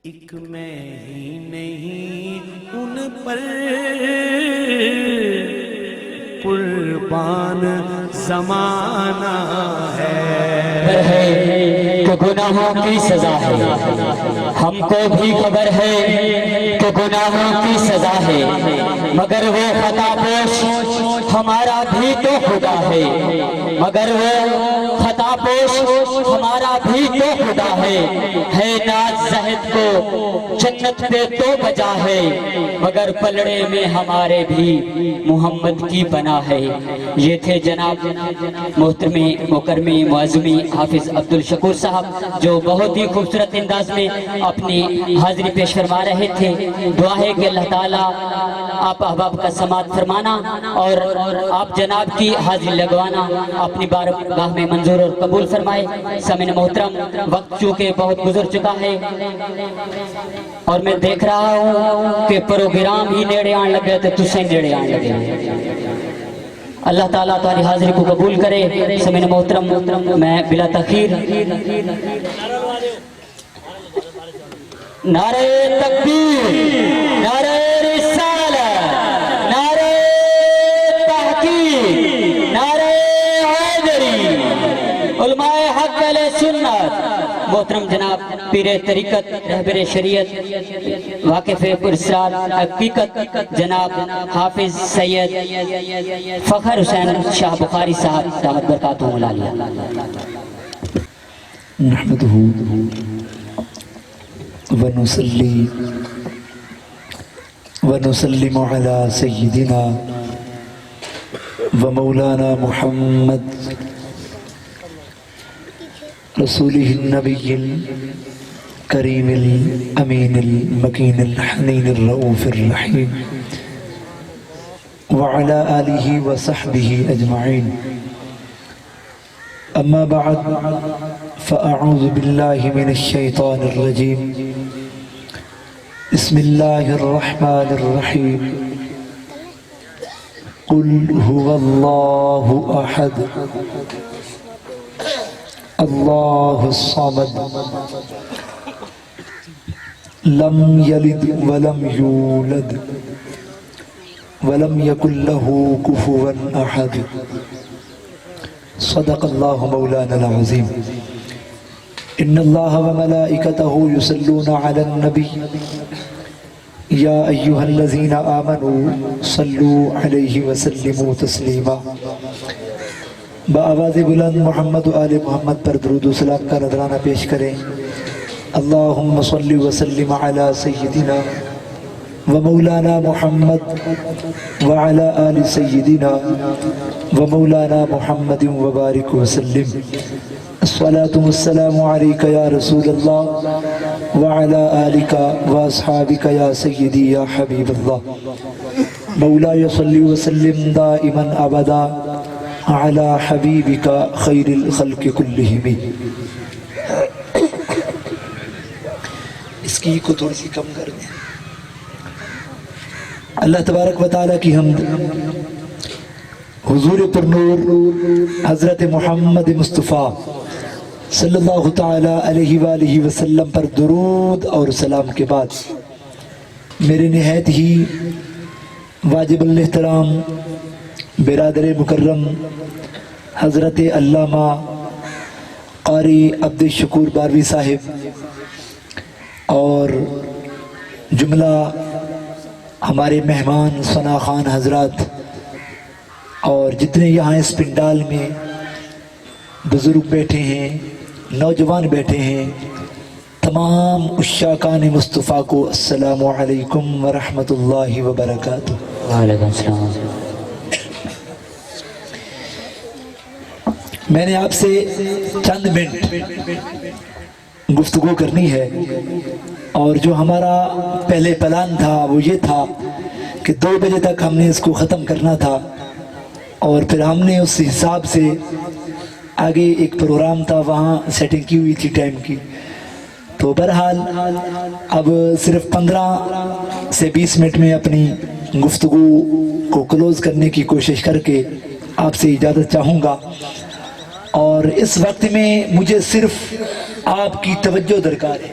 ایک میں ہی نہیں ان پر قربان زمانہ ہے کہ گناہوں کی سزا ہے، ہم کو بھی خبر ہے کہ گناہوں کی سزا ہے، مگر وہ خطا پوش ہمارا بھی تو خدا ہے، مگر وہ خطا پوش ہمارا بھی تو خدا ہے ناز زہد کو جنت پہ تو بجا ہے، مگر پلڑے میں ہمارے بھی محمد کی بنا ہے۔ یہ تھے جناب محترمی مکرمی معظمی حافظ عبدالشکور صاحب، جو بہت ہی خوبصورت انداز میں اپنی حاضری پیش فرما رہے تھے۔ دعا ہے کہ اللہ تعالیٰ آپ احباب کا سماعت فرمانا اور آپ جناب کی حاضری لگوانا اپنی بارگاہ میں منظور اور قبول فرمائے۔ سامعین محترم، وقت چونکہ بہت گزر چکا ہے اور میں دیکھ رہا ہوں کہ پروگرام ہی نیڑے آن لگے تو تسے نیڑے آن لگے۔ اللہ تعالیٰ تمہاری حاضری کو قبول کرے۔ سامعین محترم، میں بلا تاخیر نعرہ تکبیر، نعرہ رسالت، نعرہ تحقیق، نعرہ حیدری، علماء حق علیہ سنت، محترم جناب پیر طریقت، رہبر شریعت، واقف پرسرار حقیقت جناب حافظ سید فخر حسین شاہ بخاری صاحب دامت برکاتہم العالیہ۔ نحمده ونصلي ونسلم على سيدنا ومولانا محمد رسوله النبي الكريم الأمين المكين الحنين الرؤوف الرحيم وعلى آله وصحبه أجمعين. أما بعد فأعوذ بالله من الشيطان الرجيم. بسم الله الرحمن الرحيم. قل هو الله أحد الله الصمد لم يلد ولم يولد ولم يكن له كفوا أحد. صدق الله مولانا العظيم. إن الله وملائكته يصلون على النبي يا أيها الذين آمنوا صلوا عليه وسلموا تسليما. بآواز بلند محمد و آل محمد پر درود و سلام کا نذرانہ پیش کریں۔ اللہم صل وسلم علی سیدنا ومولانا محمد وعلى آل سيدنا ومولانا محمد وبارك وسلم. الصلاة والسلام عليك يا رسول الله وعلى آلك وأصحابك يا سيدي يا حبيب الله. مولاي صل وسلم دائما أبدا على حبيبك خير الخلق كلهم. اس کی کو تھوڑی سی کم کر دیں۔ اللہ تبارک و تعالیٰ کی حمد، حضور پر نور حضرت محمد مصطفیٰ صلی اللہ تعالیٰ علیہ وآلہ وسلم پر درود اور سلام کے بعد میرے نہایت ہی واجب الاحترام برادر مکرم حضرت علامہ قاری عبدالشکور باروی صاحب اور جملہ ہمارے مہمان ثنا خان حضرات اور جتنے یہاں اس پنڈال میں بزرگ بیٹھے ہیں، نوجوان بیٹھے ہیں، تمام عشاقان مصطفیٰ کو السلام علیکم ورحمۃ اللہ وبرکاتہ۔ وعلیکم السلام۔ میں نے آپ سے چند منٹ گفتگو کرنی ہے، اور جو ہمارا پہلے پلان تھا وہ یہ تھا کہ 2 بجے تک ہم نے اس کو ختم کرنا تھا، اور پھر ہم نے اس حساب سے آگے ایک پروگرام تھا وہاں سیٹنگ کی ہوئی تھی ٹائم کی، تو بہرحال اب صرف 15 سے 20 منٹ میں اپنی گفتگو کو کلوز کرنے کی کوشش کر کے آپ سے اجازت چاہوں گا۔ اور اس وقت میں مجھے صرف آپ کی توجہ درکار ہے۔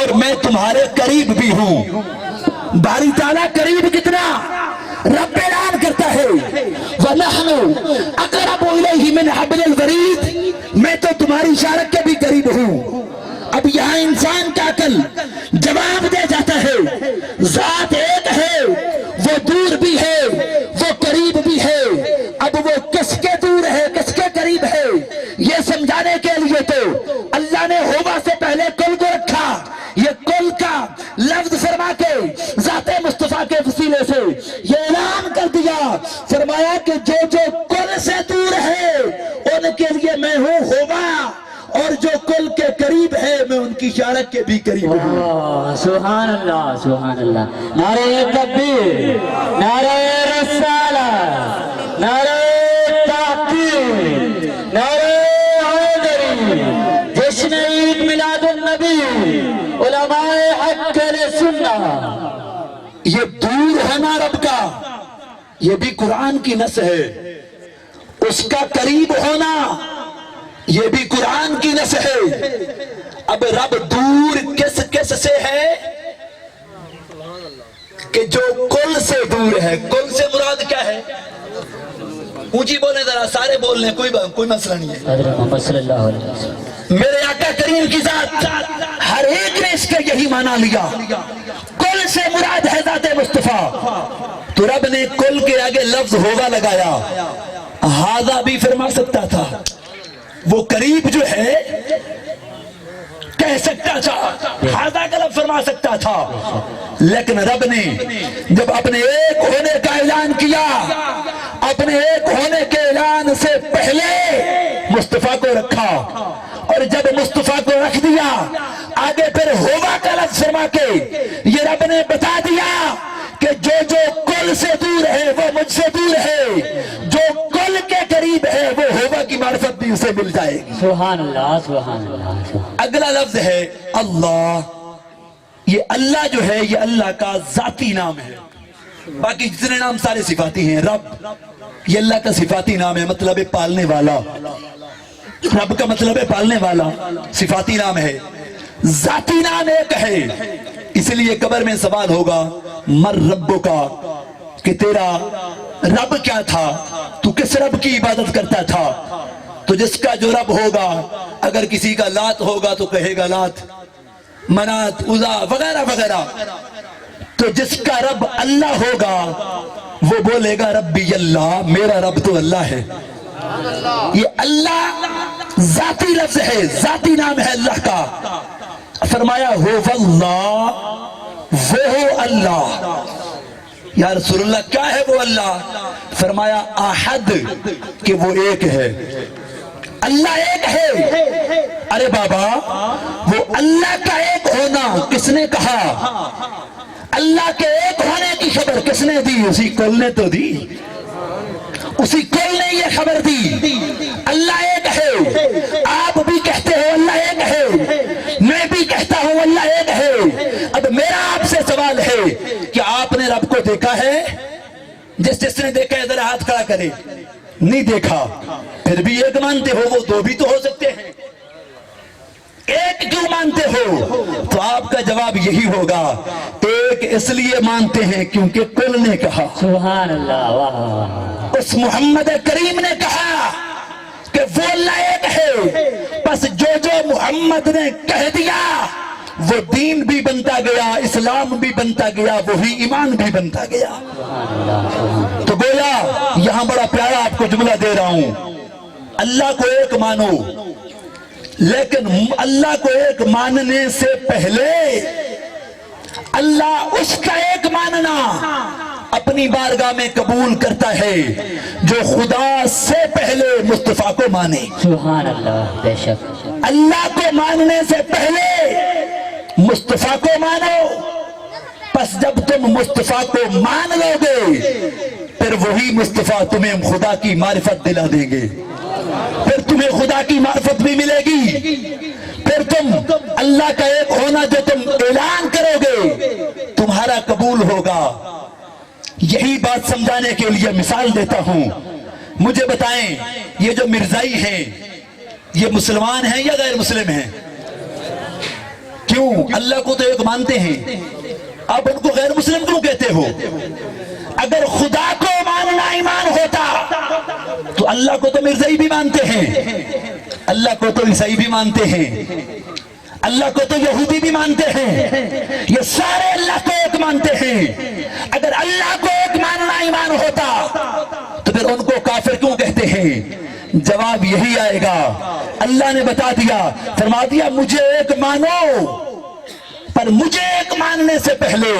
اور میں تمہارے قریب بھی ہوں. باری تعالیٰ قریب کتنا؟ رب اعلان کرتا ہے وَنَحْنُ أَقْرَبُ إِلَيْهِ مِنْ حَبْلِ الْوَرِيدِ، میں تو تمہاری شارک کے بھی قریب ہوں. اب یہاں انسان کا عقل جواب دے جاتا ہے ذات ایک ہے، وہ دور بھی ہے وہ قریب بھی ہے. اب وہ کس کے دور ہے کس کے قریب ہے یہ سمجھانے کے لیے تو اللہ نے ہوا سے پہلے کل کو رکھا. یہ کل کا لفظ فرما کے ذات مصطفیٰ کے وسیلے سے یہ اعلان کر دیا، فرمایا کہ جو جو کل سے دور ہے ان کے لیے میں ہوں ہوا، اور جو کل کے قریب ہے میں ان کی شارک کے بھی قریب ہوں. سبحان اللہ سبحان اللہ. نعرہ تکبیر، نعرہ رسالت، نعرہ تحقیق، نعرہ حیدری، جشن عید میلاد النبی، علماء حق سنہ. یہ دور ہونا رب کا یہ بھی قرآن کی نص ہے، اس کا قریب ہونا یہ بھی قرآن کی نص ہے. اب رب دور کس کس سے ہے کہ جو کل سے دور ہے. کل سے مراد کیا ہے؟ اونچی بولیں ذرا، سارے بول لیں، کوئی مسئلہ نہیں ہے. حضرت محمد صلی اللہ علیہ وسلم میرے آقا کریم کی ذات ہر ایک نے اس کا یہی معنی لیا. کل سے مراد ہے ذات مصطفیٰ. تو رب نے کل کے آگے لفظ ہوگا لگایا. ہاذا بھی فرما سکتا تھا، وہ قریب جو ہے کہہ سکتا تھا، ہاذا کا لفظ فرما سکتا تھا. لیکن رب نے جب اپنے ایک ہونے کا اعلان کیا، اپنے ایک ہونے کے اعلان سے پہلے مصطفیٰ کو رکھا، اور جب مصطفیٰ کو رکھ دیا آگے پھر ہوا کا لفظ فرما کے یہ رب نے بتا دیا کہ جو جو کل سے دور ہے وہ مجھ سے دور ہے، جو کل کے قریب ہے وہ ہوا کی معرفت بھی اسے مل جائے گی. سبحان اللہ سبحان اللہ. اگلا لفظ ہے اللہ. یہ اللہ جو ہے یہ اللہ کا ذاتی نام ہے. باقی جتنے نام سارے صفاتی ہیں. رب یہ اللہ کا صفاتی نام ہے، مطلب ہے پالنے والا. رب کا مطلب ہے پالنے والا، صفاتی نام ہے. ذاتی نام ایک ہے. اس لیے قبر میں سوال ہوگا مر ربو کا، کہ تیرا رب کیا تھا، تو کس رب کی عبادت کرتا تھا. تو جس کا جو رب ہوگا، اگر کسی کا لات ہوگا تو کہے گا لات، منات، عزا وغیرہ وغیرہ. تو جس کا رب اللہ ہوگا وہ بولے گا ربی اللہ، میرا رب تو اللہ ہے. یہ اللہ ذاتی لفظ ہے، ذاتی نام ہے اللہ کا. فرمایا ہو اللہ، وہ ہو اللہ. یا رسول اللہ کیا ہے وہ اللہ؟ فرمایا احد، کہ وہ ایک ہے. اللہ ایک ہے. ارے بابا، وہ اللہ کا ایک ہونا کس نے کہا؟ اللہ کے ایک ہونے کی خبر کس نے دی؟ اسی کل نے تو دی. اسی کل نے یہ خبر دی اللہ ایک ہے. آپ بھی کہتے ہو اللہ ایک ہے، میں بھی کہتا ہوں اللہ ایک ہے. اب میرا آپ سے سوال ہے کہ آپ نے رب کو دیکھا ہے؟ جس نے دیکھا ہے ذرا ہاتھ کھڑا کرے. نہیں دیکھا، پھر بھی ایک مانتے ہو، وہ دو بھی تو ہو سکتے ہیں. ایک کیوں مانتے ہو؟ تو آپ کا جواب یہی ہوگا، ایک اس لیے مانتے ہیں کیونکہ کل نے کہا. سبحان اللہ. واہ. اس محمد کریم نے کہا کہ وہ اللہ ایک ہے. بس جو جو محمد نے کہہ دیا وہ دین بھی بنتا گیا، اسلام بھی بنتا گیا، وہی ایمان بھی بنتا گیا. تو گویا یہاں بڑا پیارا آپ کو جملہ دے رہا ہوں، اللہ کو ایک مانو، لیکن اللہ کو ایک ماننے سے پہلے اللہ اس کا ایک ماننا اپنی بارگاہ میں قبول کرتا ہے جو خدا سے پہلے مصطفیٰ کو مانے. سبحان اللہ. بے شک. اللہ کو ماننے سے پہلے مصطفیٰ کو مانو. پس جب تم مصطفیٰ کو مان لو گے پھر وہی مصطفیٰ تمہیں خدا کی معرفت دلا دیں گے، پھر تمہیں خدا کی معرفت بھی ملے گی. پھر تم اللہ کا ایک ہونا جو تم اعلان کرو گے تمہارا قبول ہوگا. یہی بات سمجھانے کے لیے مثال دیتا ہوں. مجھے بتائیں یہ جو مرزائی ہیں یہ مسلمان ہیں یا غیر مسلم ہیں؟ کیوں اللہ کو تو ایک مانتے ہیں، آپ ان کو غیر مسلم کیوں کہتے ہو؟ اگر خدا کو ماننا ایمان ہوتا تو اللہ کو تو مرزائی بھی مانتے ہیں، اللہ کو تو عیسائی بھی مانتے ہیں، اللہ کو تو یہودی بھی مانتے ہیں، یہ سارے اللہ کو ایک مانتے ہیں۔ اگر اللہ کو ایک ماننا ایمان ہوتا تو پھر ان کو کافر کیوں کہتے ہیں؟ جواب یہی آئے گا، اللہ نے بتا دیا، فرما دیا مجھے ایک مانو، پر مجھے ایک ماننے سے پہلے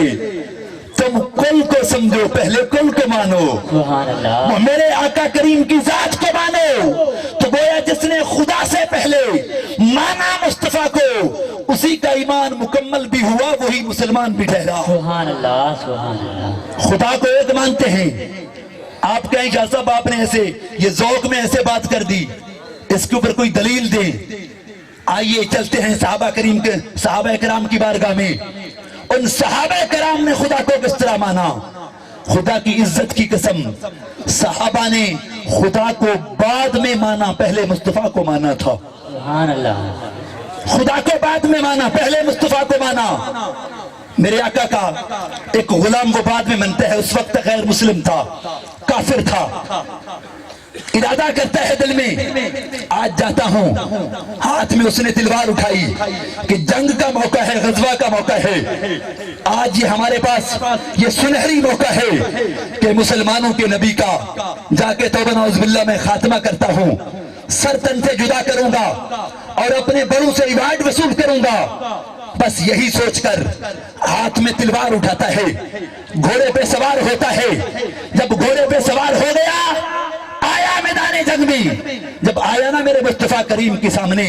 تم کل کو سمجھو، پہلے کل کو مانو، سبحان اللہ، میرے آقا کریم کی ذات کو مانو۔ تو گویا جس نے خدا سے پہلے مانا مصطفیٰ کو، اسی کا ایمان مکمل بھی ہوا، وہی مسلمان بھی ٹھہرا۔ سبحان اللہ، سبحان اللہ، خدا کو ایک مانتے ہیں۔ آپ کہیں شاہ صاحب آپ نے ایسے یہ ذوق میں ایسے بات کر دی، اس کے اوپر کوئی دلیل دیں۔ آئیے چلتے ہیں صحابہ کرام کی بارگاہ میں، ان صحابہ کرام نے خدا کو کس طرح مانا۔ خدا کی عزت کی قسم، صحابہ نے خدا کو بعد میں مانا، پہلے مصطفیٰ کو مانا تھا۔ سبحان اللہ، خدا کو بعد میں مانا، پہلے مصطفیٰ کو مانا۔ میرے آقا کا ایک غلام وہ بعد میں منتا ہے، اس وقت غیر مسلم تھا، کافر تھا، ارادہ کرتا ہے دل میں آج جاتا ہوں، ہاتھ میں اس نے تلوار اٹھائی کہ جنگ کا موقع ہے، غزوہ کا موقع ہے، آج یہ ہمارے پاس یہ سنہری موقع ہے کہ مسلمانوں کے نبی کا جا کے توبہ نعوذ باللہ میں خاتمہ کرتا ہوں، سر تن سے جدا کروں گا اور اپنے بڑوں سے ایوارڈ وصول کروں گا۔ بس یہی سوچ کر ہاتھ میں تلوار اٹھاتا ہے، گھوڑے پہ سوار ہوتا ہے۔ جب گھوڑے پہ سوار ہو گیا، آیا میدان جنگ میں، جب آیا نا میرے مصطفیٰ کریم کے سامنے،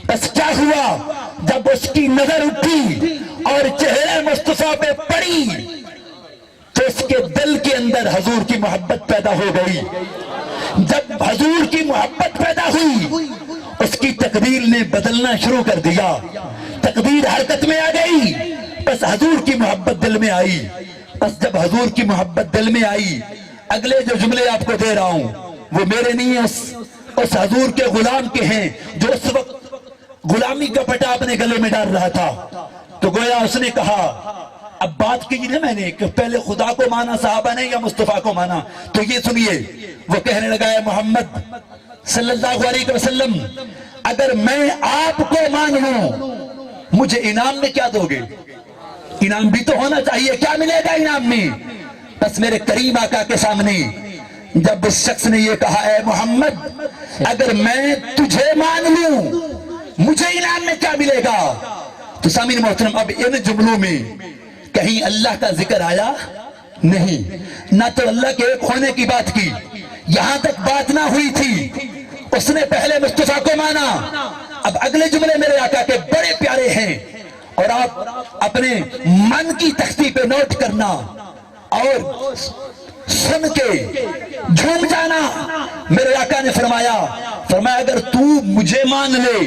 بس کیا ہوا؟ جب اس کی نظر اٹھی اور چہرے مصطفیٰ پہ پڑی تو اس کے دل کے اندر حضور کی محبت پیدا ہو گئی۔ جب حضور کی محبت پیدا ہوئی، اس کی تقدیر نے بدلنا شروع کر دیا، تقدیر حرکت میں آ گئی۔ بس حضور کی محبت دل میں آئی، بس جب حضور کی محبت دل میں آئی، اگلے جو جملے آپ کو دے رہا ہوں وہ میرے نہیں ہیں، اس حضور کے غلام کے ہیں جو اس وقت غلامی کا پٹا اپنے گلے میں ڈال رہا تھا۔ تو گویا اس نے کہا، اب بات کی نا میں نے کہ پہلے خدا کو مانا صحابہ نے یا مصطفیٰ کو مانا، تو یہ سنیے، وہ کہنے لگا ہے محمد صلی اللہ علیہ وسلم، اگر میں آپ کو مان لوں مجھے انعام میں کیا دو گے؟ انعام بھی تو ہونا چاہیے، کیا ملے گا انعام میں؟ بس میرے کریم آقا کے سامنے جب اس شخص نے یہ کہا، اے محمد اگر میں تجھے مان لوں مجھے انعام میں کیا ملے گا؟ تو سامعین محترم، اب ان جملوں میں کہیں اللہ کا ذکر آیا نہیں، نہ تو اللہ کے ایک ہونے کی بات کی، یہاں تک بات نہ ہوئی تھی، اس نے پہلے مصطفیٰ کو مانا۔ اب اگلے جملے میرے آقا کے بڑے پیارے ہیں اور آپ اپنے من کی تختی پہ نوٹ کرنا اور سن کے جھوم جانا۔ میرے آقا نے فرمایا اگر تو مجھے مان لے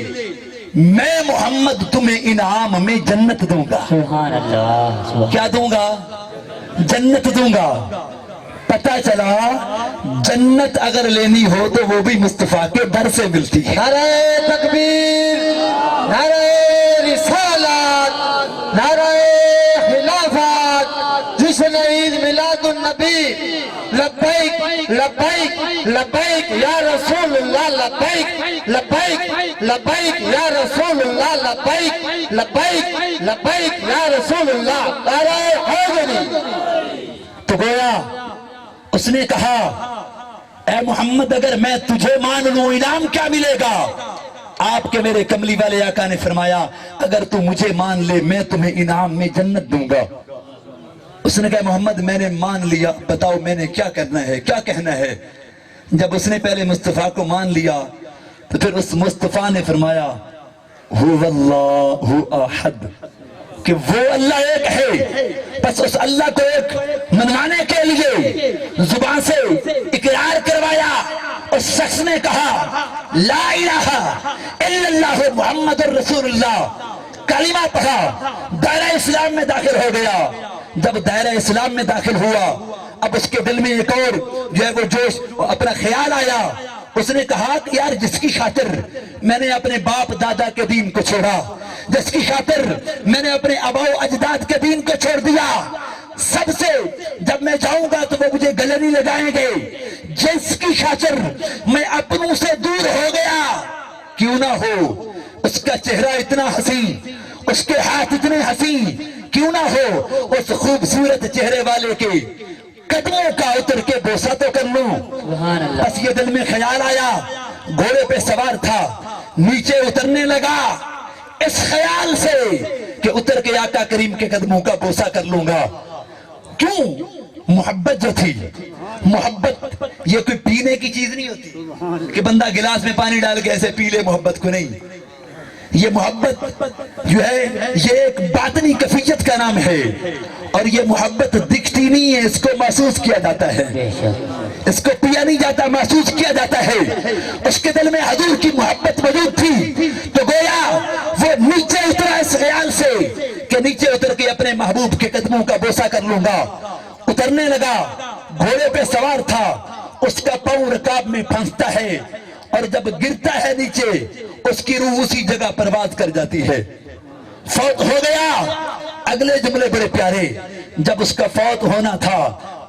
میں محمد تمہیں انعام میں جنت دوں گا۔ سبحان اللہ، کیا دوں گا؟ جنت دوں گا۔ پتہ چلا جنت اگر لینی ہو تو وہ بھی مصطفیٰ کے در سے ملتی ہے۔ نعرہ تکبیر، نعرہ رسالت، نعرہ خلافت، جشن عید میلاد النبی، لبیک لبیک لبیک یا رسول اللہ، لبیک لبیک لبیک یا رسول اللہ، لبیک لبیک لبیک یا رسول اللہ، نعرہ حیدری۔ تو گویا اس نے کہا، اے محمد اگر میں تجھے مان لوں انعام کیا ملے گا؟ آپ کے میرے کملی والے آقا نے فرمایا اگر تو مجھے مان لے میں تمہیں انعام میں جنت دوں گا۔ اس نے کہا محمد میں نے مان لیا، بتاؤ میں نے کیا کرنا ہے، کیا کہنا ہے؟ جب اس نے پہلے مصطفیٰ کو مان لیا تو پھر اس مصطفیٰ نے فرمایا هو اللہ احد، کہ وہ اللہ ایک ہے۔ بس اس اللہ کو ایک منوانے کے لیے زبان سے اقرار کروایا۔ اس شخص نے کہا لا الہ الا اللہ محمد الرسول اللہ، کلمہ پڑھا، دائرہ اسلام میں داخل ہو گیا۔ جب دائرہ اسلام میں داخل ہوا اب اس کے دل میں ایک اور جو ہے وہ جوش اپنا خیال آیا، اس نے کہا کہ یار جس کی خاطر میں نے اپنے باپ دادا کے دین کو چھوڑا، جس کی خاطر میں نے اپنے آباء و اجداد کے دین کو چھوڑ دیا، سب سے جب میں جاؤں گا تو وہ مجھے گلے نہیں لگائیں گے، جس کی خاطر میں اپنوں سے دور ہو گیا، کیوں نہ ہو اس کا چہرہ اتنا حسین، اس کے ہاتھ اتنے حسین، کیوں نہ ہو اس خوبصورت چہرے والے کے قدموں کا اتر کے بوسہ تو کر لوں۔ بس یہ دل میں خیال آیا، گھوڑے پہ سوار تھا، نیچے اترنے لگا اس خیال سے کہ اتر کے آقا کریم کے قدموں کا بوسہ کر لوں گا۔ کیوں؟ محبت جو تھی، محبت یہ کوئی پینے کی چیز نہیں ہوتی کہ بندہ گلاس میں پانی ڈال کے ایسے پی لے، محبت کو نہیں۔ یہ محبت جو ہے یہ ایک باطنی کیفیت کا نام ہے، اور یہ محبت دکھتی نہیں ہے، اس کو محسوس کیا جاتا ہے، اس کو پیا نہیں جاتا، محسوس کیا جاتا ہے۔ اس کے دل میں حضور کی محبت موجود تھی، تو گویا وہ نیچے اترا اس خیال سے کہ نیچے اتر کے اپنے محبوب کے قدموں کا بوسہ کر لوں گا۔ اترنے لگا، گھوڑے پہ سوار تھا، اس کا پاؤں رکاب میں پھنستا ہے، اور جب گرتا ہے نیچے اس کی روح اسی جگہ پرواز کر جاتی ہے، فوت ہو گیا۔ اگلے جملے بڑے پیارے، جب اس کا فوت ہونا تھا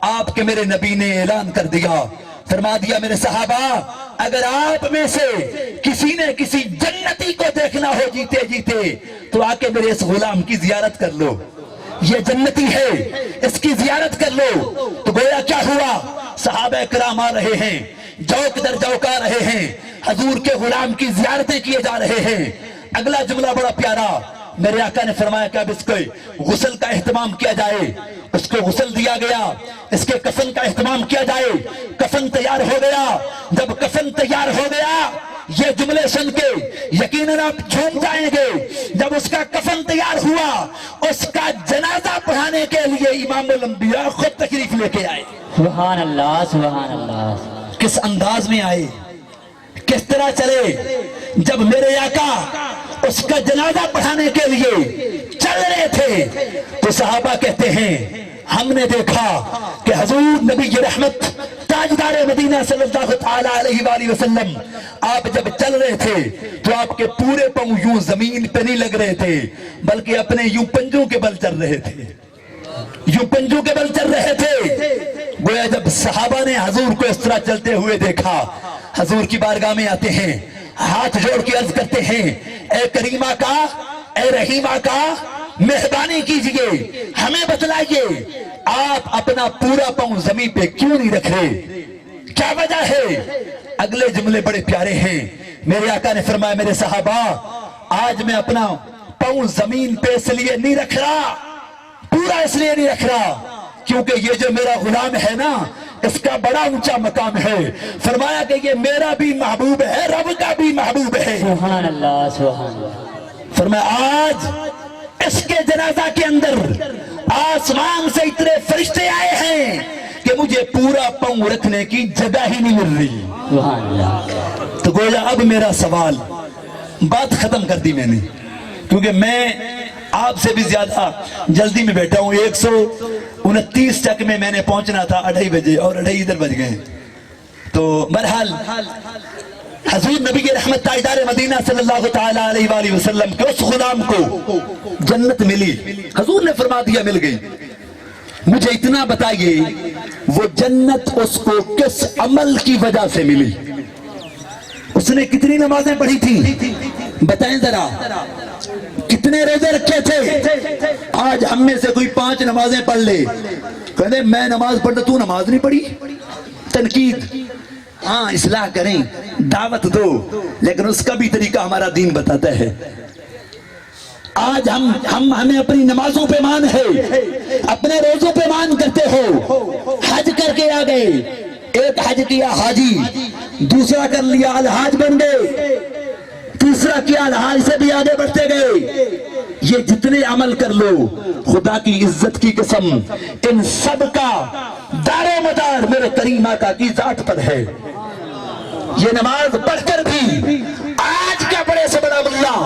آپ کے میرے نبی نے اعلان کر دیا، فرما دیا میرے صحابہ اگر آپ میں سے کسی نے کسی جنتی کو دیکھنا ہو جیتے جیتے تو آ کے میرے اس غلام کی زیارت کر لو، یہ جنتی ہے، اس کی زیارت کر لو۔ تو گویا کیا ہوا، صحابہ کرام آ رہے ہیں، جوک در جوک آ رہے ہیں، حضور کے غلام کی زیارتیں کیے جا رہے ہیں۔ اگلا جملہ بڑا پیارا، میرے آقا نے فرمایا کہ اب اس کو غسل کا اہتمام کیا جائے، اس کو غسل دیا گیا، اس کے کفن کا اہتمام کیا جائے۔ کفن تیار ہو گیا، جب کفن تیار ہو گیا یہ جملے سن کے یقیناً آپ جھوم جائیں گے، جب اس کا کفن تیار ہوا اس کا جنازہ پڑھانے کے لیے امام الانبیاء خود تشریف لے کے آئے۔ سبحان اللہ، سبحان اللہ۔ کس انداز میں آئے، کس طرح چلے، جب میرے آقا اس کا جنازہ پڑھانے کے لیے چل رہے تھے تو صحابہ کہتے ہیں ہم نے دیکھا کہ حضور نبی رحمت تاجدار مدینہ صلی اللہ تعالی علیہ وآلہ وسلم آپ جب چل رہے تھے تو آپ کے پورے پاؤں یوں زمین پہ نہیں لگ رہے تھے بلکہ اپنے یوں پنجوں کے بل چل رہے تھے، یوں پنجوں کے بل چل رہے تھے۔ گویا جب صحابہ نے حضور کو اس طرح چلتے ہوئے دیکھا، حضور کی بارگاہ میں آتے ہیں، ہاتھ جوڑ کے عرض کرتے ہیں اے کریمہ کا، اے رحیمہ کا، مہربانی کیجئے ہمیں بتلائیے آپ اپنا پورا پاؤں زمین پہ کیوں نہیں رکھ رہے، کیا وجہ ہے؟ اگلے جملے بڑے پیارے ہیں، میرے آقا نے فرمایا میرے صحابہ آج میں اپنا پاؤں زمین پہ اس لیے نہیں رکھ رہا، پورا اس لیے نہیں رکھ رہا کیونکہ یہ جو میرا غلام ہے نا اس کا بڑا اونچا مقام ہے، فرمایا کہ یہ میرا بھی محبوب ہے، رب کا بھی محبوب ہے۔ سبحان اللہ، سبحان اللہ۔ فرمایا آج اس کے جنازہ کے اندر آسمان سے اتنے فرشتے آئے ہیں کہ مجھے پورا پاؤں رکھنے کی جگہ ہی نہیں مل رہی۔ سبحان اللہ۔ تو گویا اب میرا سوال، بات ختم کر دی میں نے کیونکہ میں آپ سے بھی زیادہ جلدی میں بیٹھا ہوں، 129 تک میں نے پہنچنا تھا 2:30 بجے اور 2:30 ادھر بج گئے۔ تو بہرحال حضور نبی رحمت تاجدار مدینہ صلی اللہ تعالی علیہ وآلہ وسلم کے اس غلام کو جنت ملی، حضور نے فرما دیا مل گئی۔ مجھے اتنا بتائیے وہ جنت اس کو کس عمل کی وجہ سے ملی، اس نے کتنی نمازیں پڑھی تھی بتائیں ذرا، کتنے روزے رکھے تھے؟ آج ہم میں سے کوئی 5 نمازیں پڑھ لے، کہتے میں نماز پڑھتا تو نماز نہیں پڑھی، تنقید، ہاں اصلاح کریں، دعوت دو، لیکن اس کا بھی طریقہ ہمارا دین بتاتا ہے۔ آج ہمیں اپنی نمازوں پہ مان ہے، اپنے روزوں پہ مان کرتے ہو، حج کر کے آ گئے، ایک حج کیا حاجی، دوسرا کر لیا الحاج بن گئے، تیسرا کیا الحاج سے بھی آگے بڑھتے گئے۔ یہ جتنے عمل کر لو خدا کی عزت کی قسم ان سب کا دار و مدار میرے کریم آقا کی ذات پر ہے۔ یہ نماز پڑھ کر بھی آج کا بڑے سے بڑا ملا،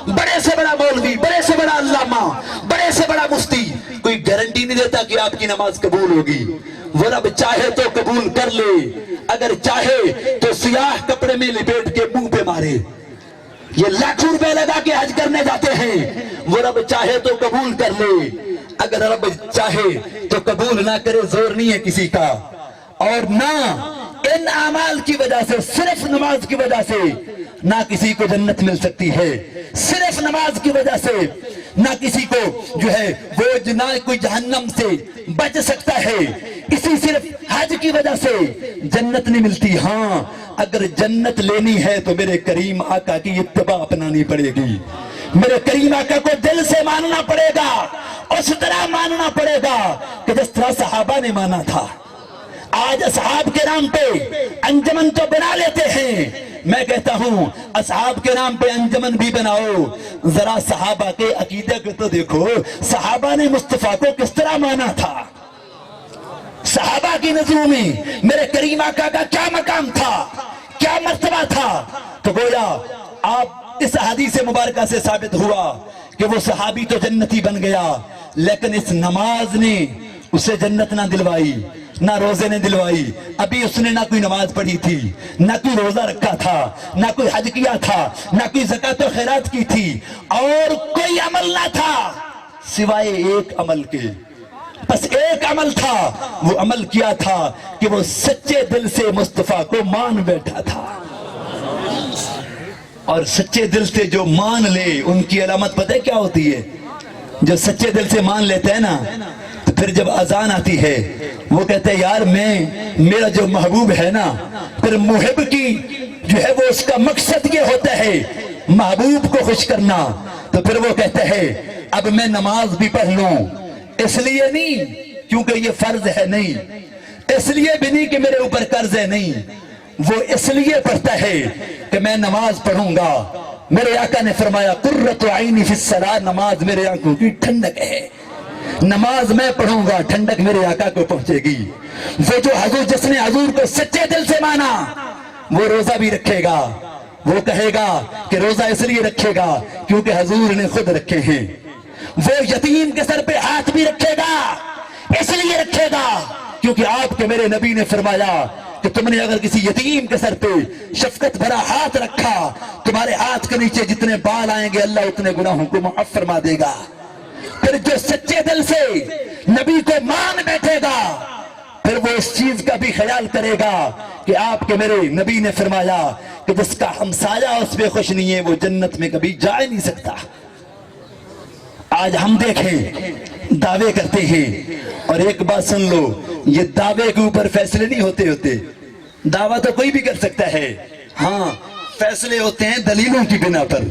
بڑے سے بڑا مولوی، بڑے سے بڑا علامہ، بڑے سے بڑا مفتی کوئی گارنٹی نہیں دیتا کہ آپ کی نماز قبول ہوگی۔ وہ رب چاہے تو قبول کر لے، اگر چاہے تو سیاہ کپڑے میں لپیٹ کے منہ پہ مارے۔ یہ لاکھوں روپے لگا کے حج کرنے جاتے ہیں، وہ رب چاہے تو قبول کر لے، اگر رب چاہے تو قبول نہ کرے، زور نہیں ہے کسی کا۔ اور نہ ان اعمال کی وجہ سے، صرف نماز کی وجہ سے نہ کسی کو جنت مل سکتی ہے، صرف نماز کی وجہ سے نہ کسی کو جو ہے وہ نہ کوئی جہنم سے بچ سکتا ہے، اسی صرف حج کی وجہ سے جنت نہیں ملتی۔ ہاں اگر جنت لینی ہے تو میرے کریم آقا کی اتباع اپنانی پڑے گی، میرے کریم آقا کو دل سے ماننا پڑے گا، اس طرح ماننا پڑے گا کہ جس طرح صحابہ نے مانا تھا۔ آج اصحاب کے نام پہ انجمن تو بنا لیتے ہیں، میں کہتا ہوں اصحاب کے نام پہ انجمن بھی بناؤ، ذرا صحابہ کے عقیدے کو تو دیکھو، صحابہ نے مصطفیٰ کو کس طرح مانا تھا، صحابہ کی نظروں میں میرے کریم آقا کا کیا مقام تھا، کیا مرتبہ تھا۔ تو گویا آپ اس حدیث مبارکہ سے ثابت ہوا کہ وہ صحابی تو جنتی بن گیا، لیکن اس نماز نے اسے جنت نہ دلوائی، نہ روزے نے دلوائی۔ ابھی اس نے نہ کوئی نماز پڑھی تھی، نہ کوئی روزہ رکھا تھا، نہ کوئی حج کیا تھا، نہ کوئی زکوٰۃ و خیرات کی تھی، اور کوئی عمل نہ تھا سوائے ایک عمل کے۔ بس ایک عمل تھا، وہ عمل کیا تھا کہ وہ سچے دل سے مصطفیٰ کو مان بیٹھا تھا۔ اور سچے دل سے جو مان لے ان کی علامت پتہ ہے کیا ہوتی ہے؟ جو سچے دل سے مان لیتے ہیں نا، تو پھر جب اذان آتی ہے وہ کہتے ہیں یار میرا جو محبوب ہے نا، پھر محب کی جو ہے وہ اس کا مقصد یہ ہوتا ہے محبوب کو خوش کرنا، تو پھر وہ کہتے ہیں اب میں نماز بھی پڑھ لوں، اس لیے نہیں کیونکہ یہ فرض ہے، نہیں اس لیے بھی نہیں کہ میرے اوپر قرض ہے، نہیں، وہ اس لیے پڑھتا ہے کہ میں نماز پڑھوں گا۔ میرے آقا نے فرمایا قرۃ عینی فی الصلاۃ، نماز میرے آنکھوں کی ٹھنڈک ہے، نماز میں پڑھوں گا ٹھنڈک میرے آقا کو پہنچے گی۔ وہ جو حضور، جس نے حضور کو سچے دل سے مانا، وہ روزہ بھی رکھے گا، وہ کہے گا کہ روزہ اس لیے رکھے گا کیونکہ حضور نے خود رکھے ہیں۔ وہ یتیم کے سر پہ ہاتھ بھی رکھے گا، اس لیے رکھے گا کیونکہ آپ کے میرے نبی نے فرمایا کہ تم نے اگر کسی یتیم کے سر پہ شفقت بھرا ہاتھ رکھا، تمہارے ہاتھ کے نیچے جتنے بال آئیں گے اللہ اتنے گناہوں کو معاف فرما دے گا۔ پھر جو سچے دل سے نبی کو مان بیٹھے گا، پھر وہ اس چیز کا بھی خیال کرے گا کہ آپ کے میرے نبی نے فرمایا کہ جس کا ہمسایہ اس پہ خوش نہیں ہے وہ جنت میں کبھی جا نہیں سکتا۔ آج ہم دیکھیں دعوے کرتے ہیں، اور ایک بات سن لو، یہ دعوے کے اوپر فیصلے نہیں ہوتے، دعویٰ تو کوئی بھی کر سکتا ہے، ہاں فیصلے ہوتے ہیں دلیلوں کی بنا پر،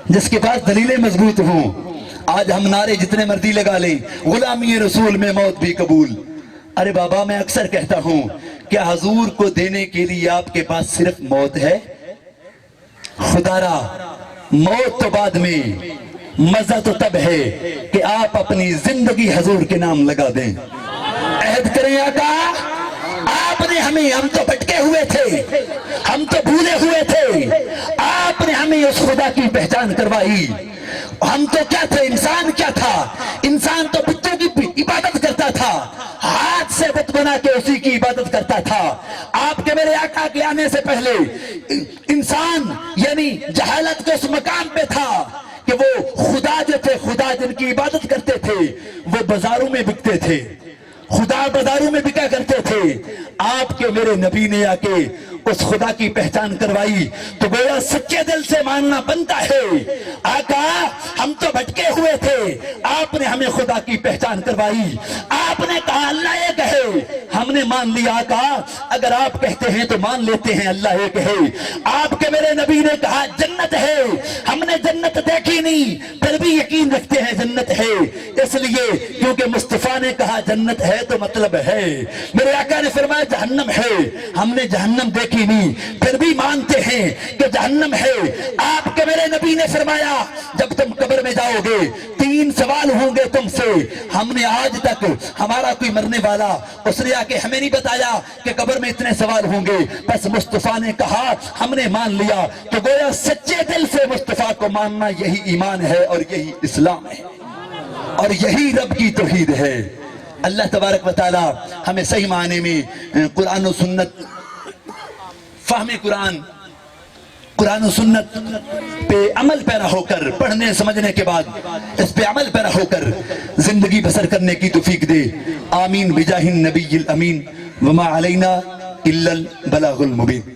جس کے پاس دلیلیں مضبوط ہوں۔ آج ہم نعرے جتنے مرضی لگا لیں، غلامی رسول میں موت بھی قبول۔ ارے بابا میں اکثر کہتا ہوں کیا حضور کو دینے کے لیے آپ کے پاس صرف موت ہے؟ خدا را موت تو بعد میں، مزہ تو تب ہے کہ آپ اپنی زندگی حضور کے نام لگا دیں۔ عہد کریں آقا، آپ نے ہمیں، ہم تو بھٹکے ہوئے تھے، ہم تو بھولے ہوئے تھے، آپ نے ہمیں اس خدا کی پہچان کروائی۔ ہم تو کیا تھے، انسان کیا تھا؟ انسان تو بتوں کی عبادت کرتا تھا، ہاتھ سے بت بنا کے اسی کی عبادت کرتا تھا۔ آپ کے میرے آقا کے آنے سے پہلے انسان یعنی جہالت کے اس مقام پہ تھا کہ وہ خدا جو تھے، خدا جن کی عبادت کرتے تھے وہ بازاروں میں بکتے تھے، خدا بازاروں میں بکا کرتے تھے۔ آپ کے میرے نبی نے آ کے اس خدا کی پہچان کروائی، تو گویا سچے دل سے ماننا بنتا ہے۔ آقا ہم تو بھٹکے ہوئے تھے، آپ نے ہمیں خدا کی پہچان کروائی، آپ نے کہا اللہ ایک ہے، ہم نے مان لیا۔ آقا اگر آپ کہتے ہیں تو مان لیتے ہیں اللہ ایک ہے۔ آپ کے میرے نبی نے کہا جنت ہے، ہم نے جنت دیکھی نہیں پھر بھی یقین رکھتے ہیں جنت ہے، اس لیے کیونکہ مصطفیٰ نے کہا جنت ہے تو مطلب ہے۔ میرے آقا نے فرمایا جہنم ہے، ہم نے جہنم دیکھی نہیں پھر بھی مانتے ہیں کہ جہنم ہے۔ آپ کے میرے نبی نے فرمایا جب تم قبر میں جاؤ گے 3 سوال ہوں گے تم سے، ہم نے آج تک ہمارا کوئی مرنے والا اس نے آ کے ہمیں نہیں بتایا کہ قبر میں اتنے سوال ہوں گے، بس مصطفیٰ نے کہا ہم نے مان لیا۔ تو گویا سچے دل سے مصطفیٰ کو ماننا یہی ایمان ہے اور یہی اسلام ہے اور یہی رب کی توحید ہے۔ اللہ تبارک و تعالی ہمیں صحیح معنی میں قرآن و سنت، فہم قرآن و سنت پہ عمل پیرا ہو کر، پڑھنے سمجھنے کے بعد اس پہ عمل پیرا ہو کر زندگی بسر کرنے کی توفیق دے. آمین بجاہ النبی الامین وما علینا الا البلاغ المبین.